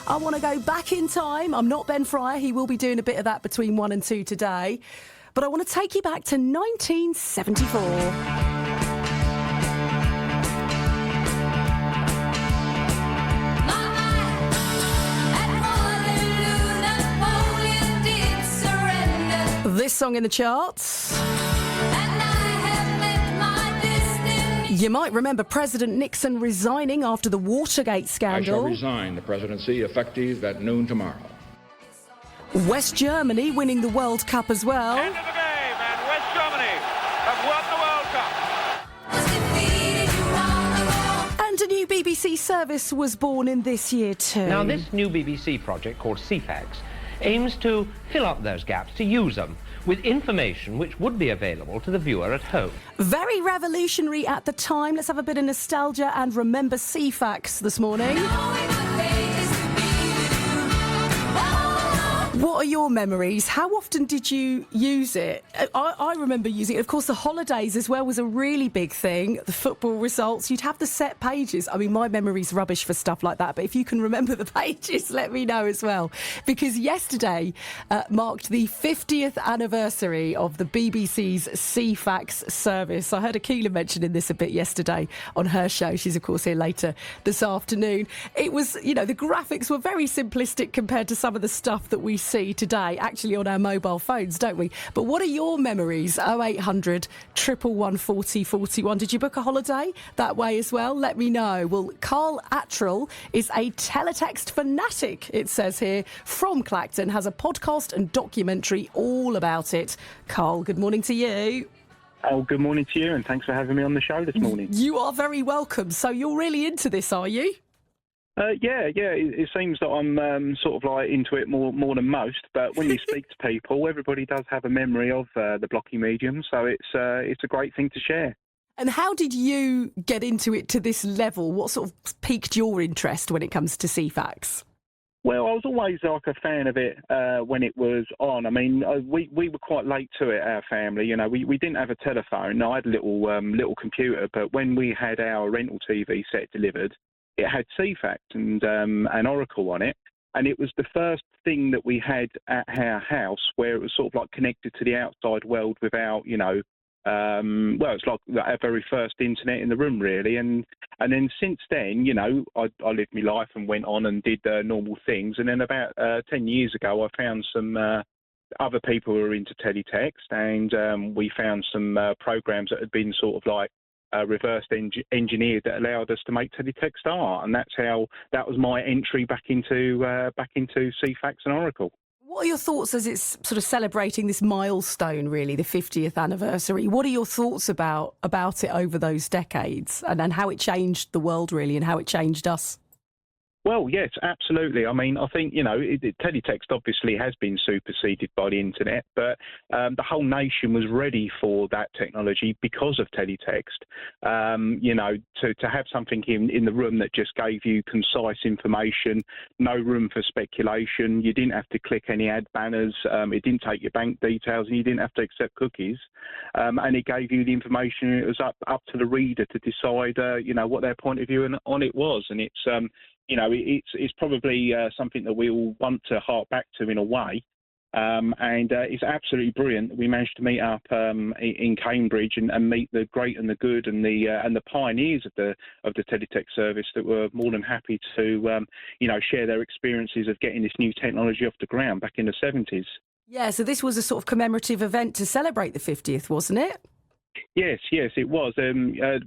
I want to go back in time. I'm not Ben Fryer. He will be doing a bit of that between 1 and 2 today. But I want to take you back to 1974. This song in the charts. You might remember President Nixon resigning after the Watergate scandal. I shall resign the presidency effective at noon tomorrow. West Germany winning the World Cup as well. End of the game, and West Germany have won the World Cup. And a new BBC service was born in this year too. Now, this new BBC project called Ceefax aims to fill up those gaps, to use them with information which would be available to the viewer at home. Very revolutionary at the time. Let's have a bit of nostalgia and remember Ceefax this morning. What are your memories? How often did you use it? I remember using it. Of course, the holidays as well was a really big thing. The football results, you'd have the set pages. I mean, my memory's rubbish for stuff like that, but if you can remember the pages, let me know as well. Because yesterday marked the 50th anniversary of the BBC's Ceefax service. I heard Akila mentioning this a bit yesterday on her show. She's, of course, here later this afternoon. It was, you know, the graphics were very simplistic compared to some of the stuff that we see today, actually on our mobile phones, don't we? But what are your memories? 0800 111 40 41. Did you book a holiday that way as well? Let me know. Well, Carl Attrell is a teletext fanatic, it says here, from Clacton, has a podcast and documentary all about it. Carl, good morning to you. Oh, good morning to you, and thanks for having me on the show this morning. You are very welcome. So you're really into this, are you? Yeah. It seems that I'm sort of like into it more than most. But when you speak to people, everybody does have a memory of the blocky medium, so it's a great thing to share. And how did you get into it to this level? What sort of piqued your interest when it comes to Ceefax? Well, I was always like a fan of it when it was on. I mean, we were quite late to it, our family. You know, we didn't have a telephone. I had a little computer, but when we had our rental TV set delivered, it had Ceefax and Oracle on it, and it was the first thing that we had at our house where it was sort of like connected to the outside world without, you know, it's like our very first internet in the room, really. And then since then, you know, I lived my life and went on and did normal things. And then about 10 years ago, I found some other people who were into teletext, and we found some programs that had been sort of like reverse engineered that allowed us to make teletext art, and that was my entry back into Ceefax and Oracle. What are your thoughts as it's sort of celebrating this milestone, really, the 50th anniversary? What are your thoughts about it over those decades, and how it changed the world, really, and how it changed us? Well, yes, absolutely. I mean, I think, you know, teletext obviously has been superseded by the internet, but the whole nation was ready for that technology because of teletext. You know, to have something in the room that just gave you concise information, no room for speculation. You didn't have to click any ad banners. It didn't take your bank details, and you didn't have to accept cookies. And it gave you the information. It was up to the reader to decide, you know, what their point of view on it was. And it's you know, it's probably something that we all want to hark back to in a way, and it's absolutely brilliant that we managed to meet up in Cambridge and meet the great and the good and the pioneers of the teletext service that were more than happy to you know, share their experiences of getting this new technology off the ground back in the 70s. Yeah, so this was a sort of commemorative event to celebrate the 50th, wasn't it? Yes, it was.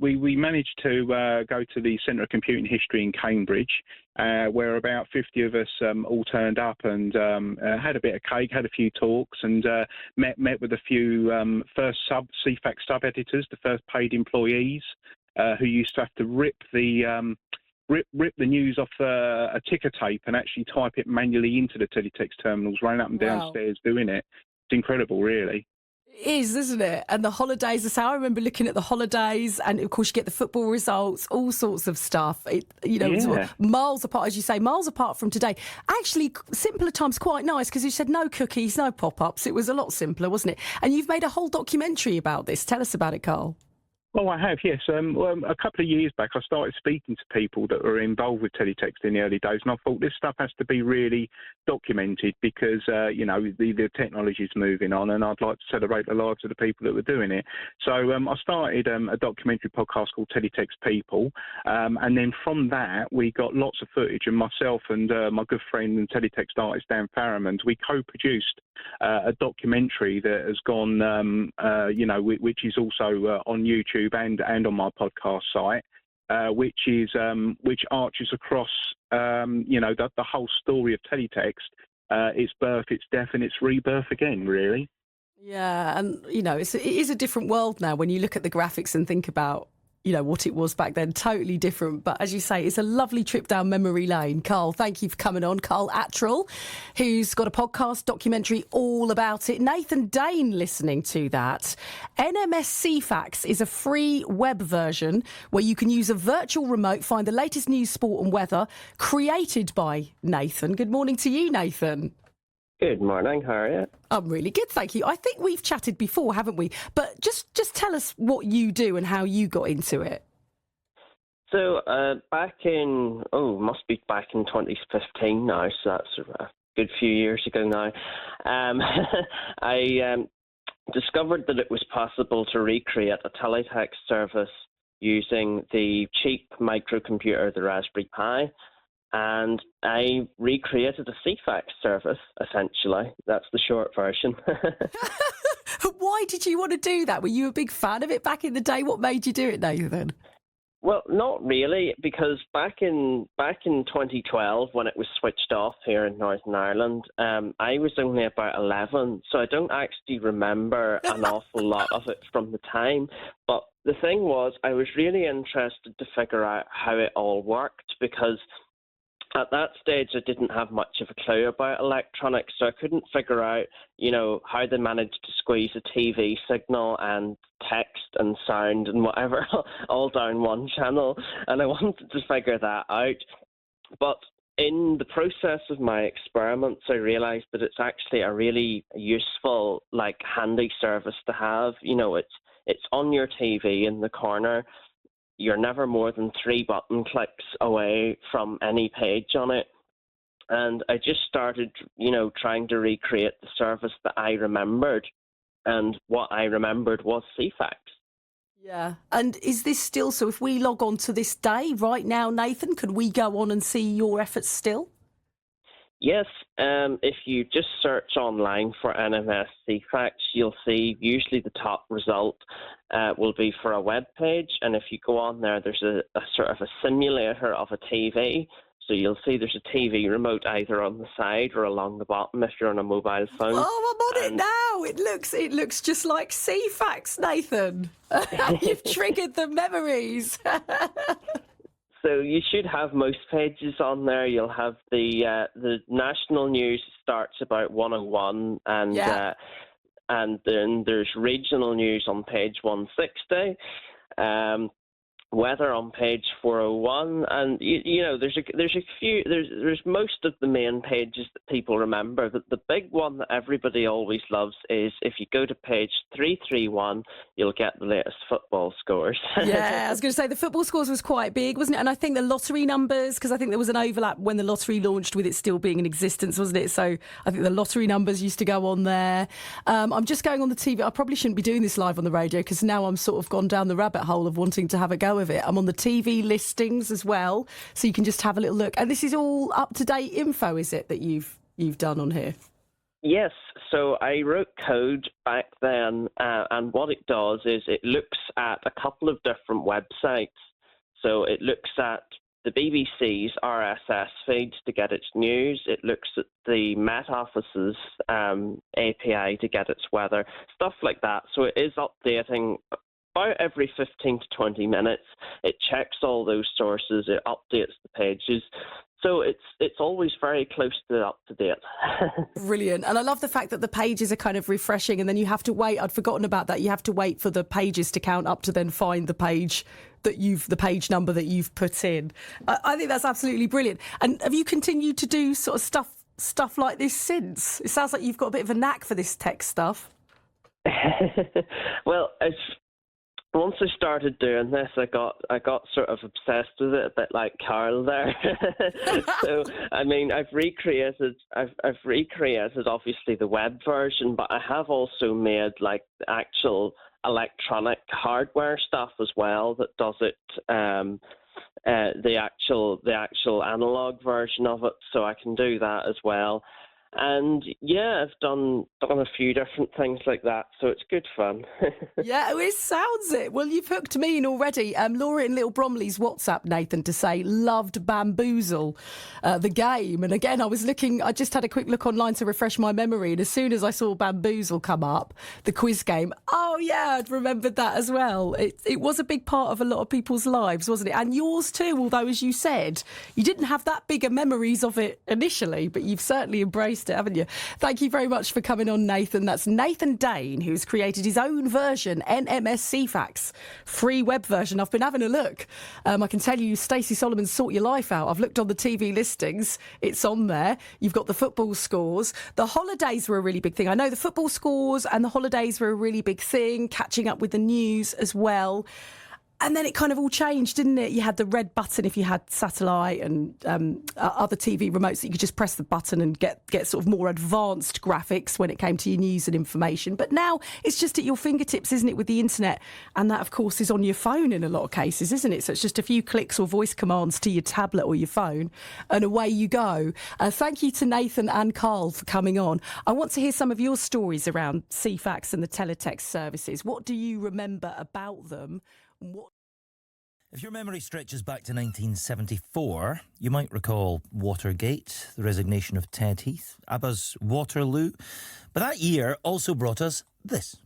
We managed to go to the Centre of Computing History in Cambridge, where about 50 of us all turned up and had a bit of cake, had a few talks, and met with a few first Ceefax sub-editors, the first paid employees, who used to have to rip the news off a ticker tape and actually type it manually into the teletext terminals, running up and downstairs doing it. It's incredible, really. It is, isn't it? And the holidays, I remember looking at the holidays, and of course you get the football results, all sorts of stuff. It's miles apart, as you say, miles apart from today. Actually, simpler times quite nice, because you said no cookies, no pop-ups. It was a lot simpler, wasn't it? And you've made a whole documentary about this. Tell us about it, Carl. Oh, I have, yes. Well, a couple of years back, I started speaking to people that were involved with teletext in the early days, and I thought this stuff has to be really documented because, the technology's moving on, and I'd like to celebrate the lives of the people that were doing it. So I started a documentary podcast called Teletext People, and then from that, we got lots of footage, and myself and my good friend and teletext artist, Dan Farrimond, we co-produced a documentary that has gone, which is also on YouTube and on my podcast site, which arches across, the whole story of teletext, its birth, its death, and its rebirth again, really. Yeah, and, it is a different world now when you look at the graphics and think about, what it was back then. Totally different. But as you say, it's a lovely trip down memory lane. Carl, thank you for coming on. Carl Attrell, who's got a podcast documentary all about it. Nathan Dane listening to that. NMS Ceefax is a free web version where you can use a virtual remote, find the latest news, sport and weather, created by Nathan. Good morning to you, Nathan. Good morning, how are you? I'm really good, thank you. I think we've chatted before, haven't we? But just tell us what you do and how you got into it. So must be back in 2015 now, so that's a good few years ago now. I discovered that it was possible to recreate a teletext service using the cheap microcomputer, the Raspberry Pi. And I recreated a Ceefax service, essentially. That's the short version. Why did you want to do that? Were you a big fan of it back in the day? What made you do it, Nathan? Well, not really, because back in 2012, when it was switched off here in Northern Ireland, I was only about 11, so I don't actually remember an awful lot of it from the time. But the thing was, I was really interested to figure out how it all worked, because at that stage, I didn't have much of a clue about electronics, so I couldn't figure out, how they managed to squeeze a TV signal and text and sound and whatever all down one channel, and I wanted to figure that out. But in the process of my experiments, I realized that it's actually a really useful, handy service to have. It's on your TV in the corner. You're never more than 3 button clicks away from any page on it. And I just started, trying to recreate the service that I remembered. And what I remembered was Ceefax. Yeah. And is this still, so if we log on to this day right now, Nathan, could we go on and see your efforts still? Yes, if you just search online for NMS Ceefax, you'll see usually the top result will be for a web page, and if you go on there, there's a sort of a simulator of a TV. So you'll see there's a TV remote either on the side or along the bottom if you're on a mobile phone. Oh, I'm on it now. It looks just like Ceefax, Nathan. You've triggered the memories. So you should have most pages on there. You'll have the national news starts about 101, and then there's regional news on page 160. Weather on page 401, and there's most of the main pages that people remember. But the big one that everybody always loves is if you go to page 331, you'll get the latest football scores. Yeah, I was going to say the football scores was quite big, wasn't it? And I think the lottery numbers, because I think there was an overlap when the lottery launched with it still being in existence, wasn't it? So I think the lottery numbers used to go on there. I'm just going on the TV. I probably shouldn't be doing this live on the radio because now I'm sort of gone down the rabbit hole of wanting to have a go of it. I'm on the TV listings as well, so you can just have a little look. And this is all up-to-date info, is it, that you've done on here? Yes, so I wrote code back then, and what it does is it looks at a couple of different websites. So it looks at the BBC's RSS feeds to get its news. It looks at the Met Office's API to get its weather, stuff like that. So it is updating about every 15 to 20 minutes. It checks all those sources. It updates the pages. So it's always very close to up to date. Brilliant. And I love the fact that the pages are kind of refreshing, and then you have to wait. I'd forgotten about that. You have to wait for the pages to count up to then find the page number that you've put in. I think that's absolutely brilliant. And have you continued to do sort of stuff like this since? It sounds like you've got a bit of a knack for this tech stuff. Well, once I started doing this, I got sort of obsessed with it, a bit like Carl there. So, I mean, I've recreated obviously the web version, but I have also made like the actual electronic hardware stuff as well that does it. The actual analog version of it, so I can do that as well. And yeah, I've done a few different things like that, so it's good fun. Yeah, it sounds it. Well, you've hooked me in already. Laura in Little Bromley's WhatsApp Nathan to say loved Bamboozle, the game. And again, I just had a quick look online to refresh my memory, and as soon as I saw Bamboozle come up, the quiz game, oh yeah, I'd remembered that as well. It was a big part of a lot of people's lives, wasn't it? And yours too, although as you said, you didn't have that bigger memories of it initially, but you've certainly embraced it, haven't you? Thank you very much for coming on, Nathan. That's Nathan Dane, who's created his own version, NMS Ceefax, free web version. I've been having a look. I can tell you, Stacey Solomon's Sort Your Life Out. I've looked on the TV listings. It's on there. You've got the football scores. The holidays were a really big thing. I know the football scores and the holidays were a really big thing, catching up with the news as well. And then it kind of all changed, didn't it? You had the red button if you had satellite and other TV remotes that you could just press the button and get sort of more advanced graphics when it came to your news and information. But now it's just at your fingertips, isn't it, with the internet? And that, of course, is on your phone in a lot of cases, isn't it? So it's just a few clicks or voice commands to your tablet or your phone and away you go. Thank you to Nathan and Carl for coming on. I want to hear some of your stories around Ceefax and the teletext services. What do you remember about them? If your memory stretches back to 1974, you might recall Watergate, the resignation of Ted Heath, ABBA's Waterloo. But that year also brought us this.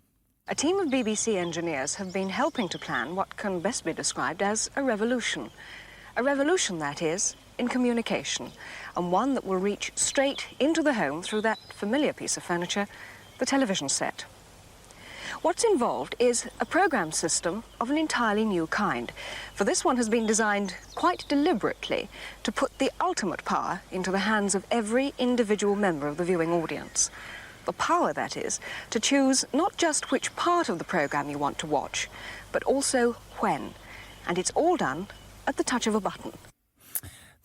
A team of BBC engineers have been helping to plan what can best be described as a revolution. A revolution, that is, in communication, and one that will reach straight into the home through that familiar piece of furniture, the television set. What's involved is a program system of an entirely new kind. For this one has been designed quite deliberately to put the ultimate power into the hands of every individual member of the viewing audience. The power, that is, to choose not just which part of the program you want to watch, but also when. And it's all done at the touch of a button.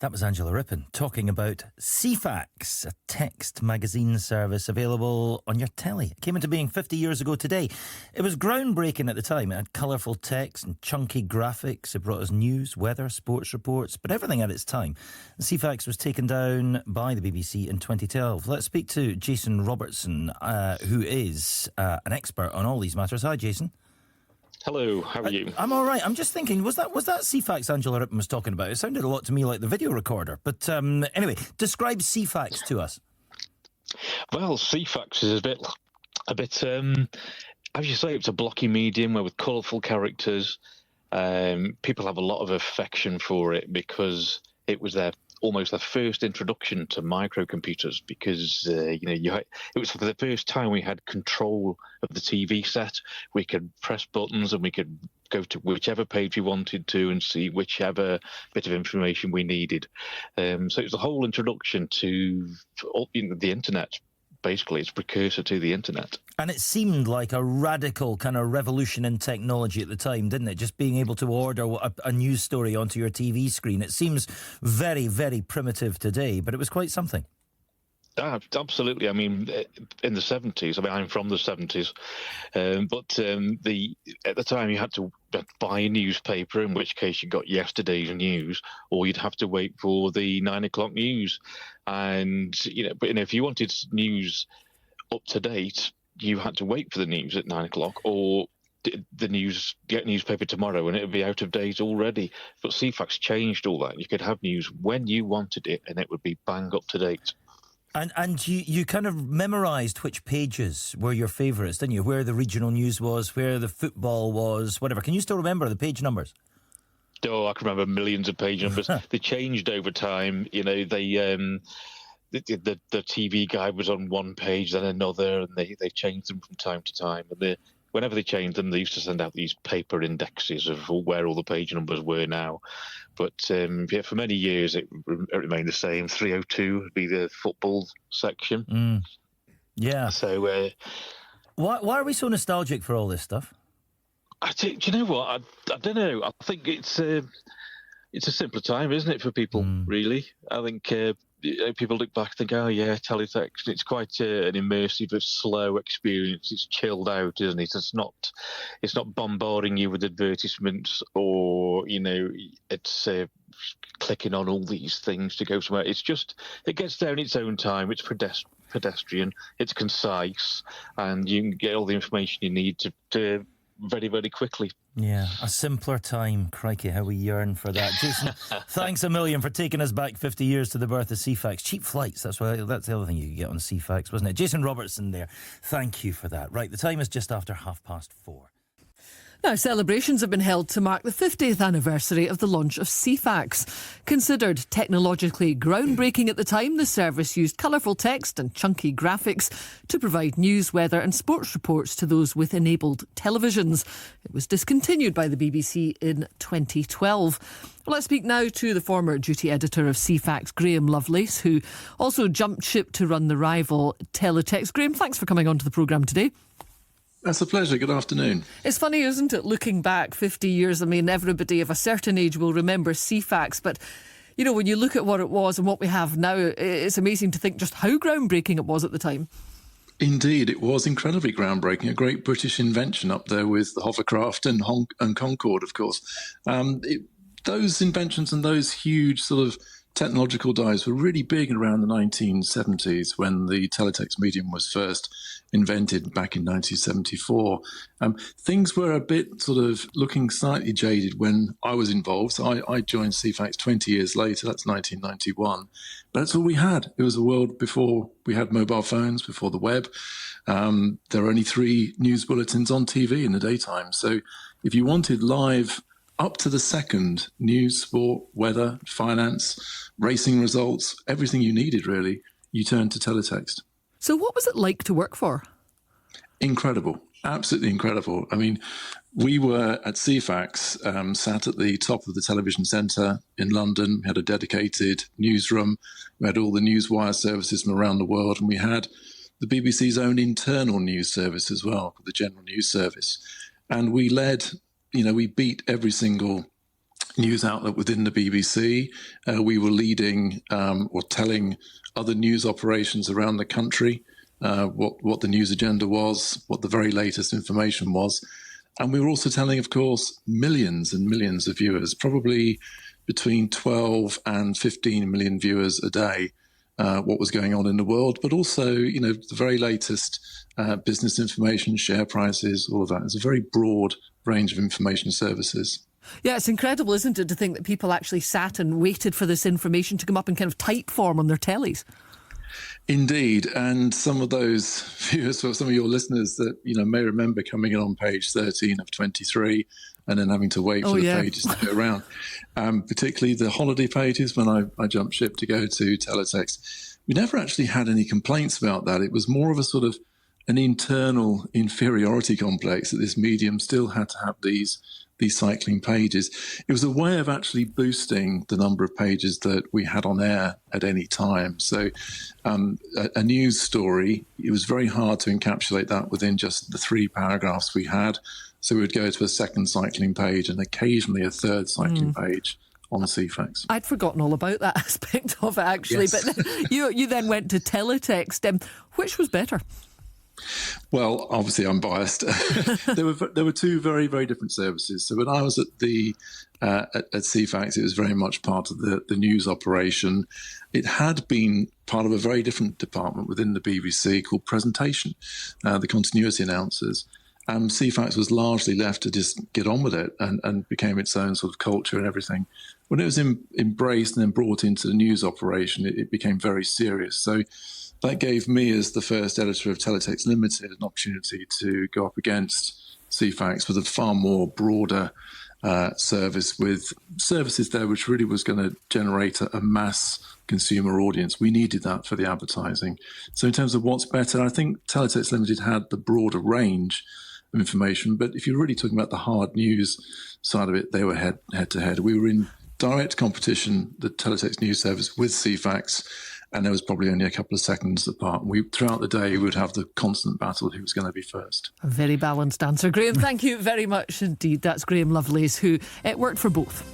That was Angela Rippon talking about Ceefax, a text magazine service available on your telly. It came into being 50 years ago today. It was groundbreaking at the time. It had colourful text and chunky graphics. It brought us news, weather, sports reports, but everything at its time. Ceefax was taken down by the BBC in 2012. Let's speak to Jason Robertson, who is an expert on all these matters. Hi, Jason. Hello, how are you? I'm all right. I'm just thinking, was that Ceefax Angela Rippon was talking about? It sounded a lot to me like the video recorder. But anyway, describe Ceefax to us. Well, Ceefax is a bit, as you say, it's a blocky medium where with colourful characters. People have a lot of affection for it because it was almost their first introduction to microcomputers because it was for the first time we had control of the TV set. We could press buttons and we could go to whichever page we wanted to and see whichever bit of information we needed. So it was the whole introduction to the internet. Basically, it's precursor to the internet. And it seemed like a radical kind of revolution in technology at the time, didn't it? Just being able to order a news story onto your TV screen. It seems very, very primitive today, but it was quite something. Absolutely. I mean, in the 70s, I'm from the 70s, but at the time you had to buy a newspaper, in which case you got yesterday's news, or you'd have to wait for the 9 o'clock news. And, if you wanted news up to date, you had to wait for the news at 9 o'clock, or the newspaper tomorrow and it would be out of date already. But Ceefax changed all that. You could have news when you wanted it and it would be bang up to date. And you kind of memorised which pages were your favourites, didn't you? Where the regional news was, where the football was, whatever. Can you still remember the page numbers? Oh, I can remember millions of page numbers. They changed over time. The TV guide was on one page, then another, and they changed them from time to time. And whenever they changed them, they used to send out these paper indexes of where all the page numbers were now. But for many years, it remained the same. 302 would be the football section. Yeah. So, why are we so nostalgic for all this stuff? Do you know what? I don't know. I think it's a simpler time, isn't it, for people? Really, I think people look back and think, oh yeah, teletext. It's quite an immersive, slow experience. It's chilled out, isn't it? It's not bombarding you with advertisements, or it's clicking on all these things to go somewhere. It's just, it gets there in its own time. It's pedestrian. It's concise, and you can get all the information you need to very, very quickly. Yeah, a simpler time. Crikey, how we yearn for that. Jason, thanks a million for taking us back 50 years to the birth of Ceefax. Cheap flights, that's the other thing you could get on Ceefax, wasn't it? Jason Robertson there. Thank you for that. Right, the time is just after 4:30. Now, celebrations have been held to mark the 50th anniversary of the launch of Ceefax. Considered technologically groundbreaking at the time, the service used colourful text and chunky graphics to provide news, weather and sports reports to those with enabled televisions. It was discontinued by the BBC in 2012. Well, let's speak now to the former duty editor of Ceefax, Graham Lovelace, who also jumped ship to run the rival Teletext. Graham, thanks for coming onto the programme today. That's a pleasure. Good afternoon. It's funny, isn't it, looking back 50 years? I mean, everybody of a certain age will remember Ceefax, but, when you look at what it was and what we have now, it's amazing to think just how groundbreaking it was at the time. Indeed, it was incredibly groundbreaking, a great British invention up there with the hovercraft and Concorde, of course. Those inventions and those huge sort of technological dives were really big around the 1970s when the teletext medium was first invented back in 1974. Things were a bit sort of looking slightly jaded when I was involved. So I joined Ceefax 20 years later, that's 1991. But that's all we had. It was a world before we had mobile phones, before the web. There were only 3 news bulletins on TV in the daytime. So if you wanted live, up to the second, news, sport, weather, finance, racing results, everything you needed, really, you turned to teletext. So what was it like to work for? Incredible. Absolutely incredible. I mean, we were at Ceefax, sat at the top of the television centre in London. We had a dedicated newsroom. We had all the newswire services from around the world, and we had the BBC's own internal news service as well, the General News Service. And we led... we beat every single news outlet within the BBC. We were leading or telling other news operations around the country what the news agenda was, what the very latest information was. And we were also telling, of course, millions and millions of viewers, probably between 12 and 15 million viewers a day, what was going on in the world, but also, the very latest business information, share prices, all of that. It's a very broad range of information services. Yeah, it's incredible, isn't it, to think that people actually sat and waited for this information to come up in kind of type form on their tellies. Indeed, and some of those viewers, or some of your listeners that may remember coming in on page 13 of 23 and then having to wait for the pages to go around, particularly the holiday pages when I jumped ship to go to teletext. We never actually had any complaints about that. It was more of a sort of an internal inferiority complex that this medium still had to have these cycling pages. It was a way of actually boosting the number of pages that we had on air at any time. So a news story, it was very hard to encapsulate that within just the 3 paragraphs we had. So we would go to a second cycling page and occasionally a third cycling page on Ceefax. I'd forgotten all about that aspect of it, actually. Yes. But you then went to teletext. Which was better? Well, obviously I'm biased. There were 2 very, very different services. So when I was at Ceefax, it was very much part of the news operation. It had been part of a very different department within the BBC called presentation, the continuity announcers. Ceefax was largely left to just get on with it and became its own sort of culture and everything. When it was embraced and then brought into the news operation, it became very serious. So that gave me, as the first editor of Teletext Limited, an opportunity to go up against Ceefax with a far more broader service, with services there which really was going to generate a mass consumer audience. We needed that for the advertising. So in terms of what's better, I think Teletext Limited had the broader range of information, but if you're really talking about the hard news side of it, they were head to head. We were in direct competition, the Teletext News Service, with Ceefax, and there was probably only a couple of seconds apart. Throughout the day, we would have the constant battle who was going to be first. A very balanced answer. Graham, thank you very much indeed. That's Graham Lovelace, who worked for both.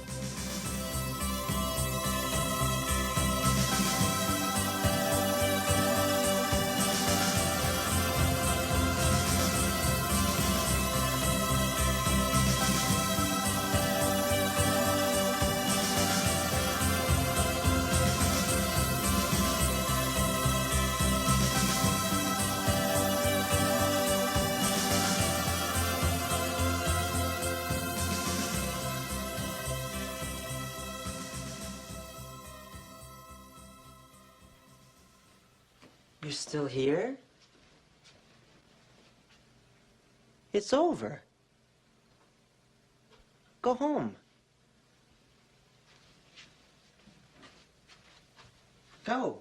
You're still here? It's over. Go home. Go.